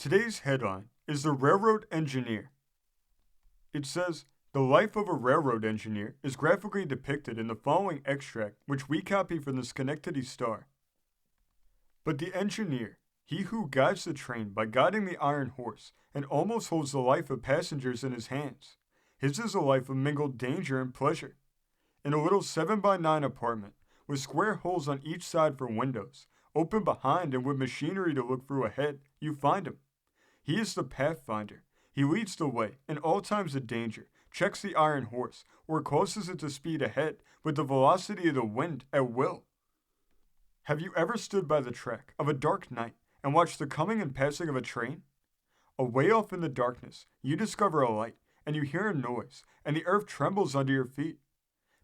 Today's headline is The Railroad Engineer. It says, the life of a railroad engineer is graphically depicted in the following extract, which we copy from the Schenectady Star. But the engineer, he who guides the train by guiding the iron horse and almost holds the life of passengers in his hands. His is a life of mingled danger and pleasure. In a little 7x9 apartment, with square holes on each side for windows, open behind and with machinery to look through ahead, you find him. He is the pathfinder. He leads the way in all times of danger, checks the iron horse, or causes it to speed ahead with the velocity of the wind at will. Have you ever stood by the track of a dark night and watched the coming and passing of a train? Away off in the darkness, you discover a light, and you hear a noise, and the earth trembles under your feet.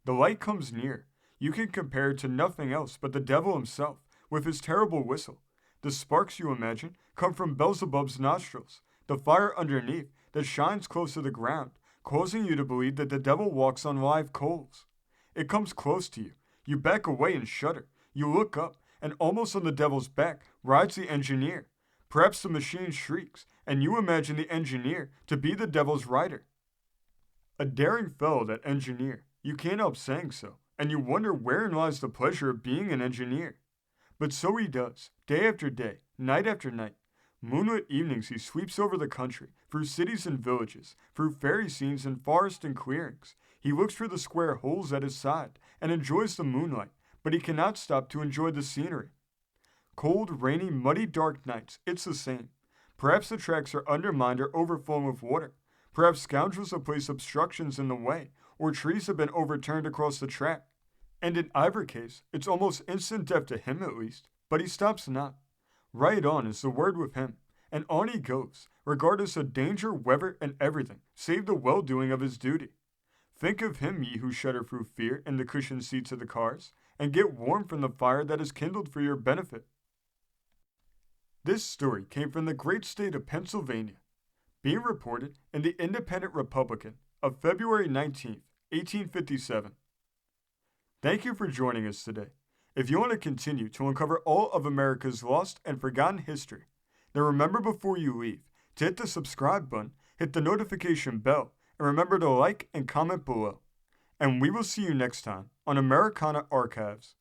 The light comes near. You can compare it to nothing else but the devil himself, with his terrible whistle. The sparks, you imagine, come from Beelzebub's nostrils, the fire underneath that shines close to the ground, causing you to believe that the devil walks on live coals. It comes close to you. You back away and shudder. You look up, and almost on the devil's back rides the engineer. Perhaps the machine shrieks, and you imagine the engineer to be the devil's rider. A daring fellow, that engineer. You can't help saying so, and you wonder wherein lies the pleasure of being an engineer. But so he does, day after day, night after night. Moonlit evenings he sweeps over the country, through cities and villages, through fairy scenes and forests and clearings. He looks through the square holes at his side and enjoys the moonlight, but he cannot stop to enjoy the scenery. Cold, rainy, muddy, dark nights, it's the same. Perhaps the tracks are undermined or overflowing with water. Perhaps scoundrels have placed obstructions in the way, or trees have been overturned across the track. And in either case, it's almost instant death to him at least, but he stops not. Right on is the word with him, and on he goes, regardless of danger, weather, and everything, save the well-doing of his duty. Think of him, ye who shudder through fear in the cushioned seats of the cars, and get warm from the fire that is kindled for your benefit. This story came from the great state of Pennsylvania, being reported in the Independent Republican of February 19th, 1857. Thank you for joining us today. If you want to continue to uncover all of America's lost and forgotten history, then remember before you leave to hit the subscribe button, hit the notification bell, and remember to like and comment below. And we will see you next time on Americana Archives.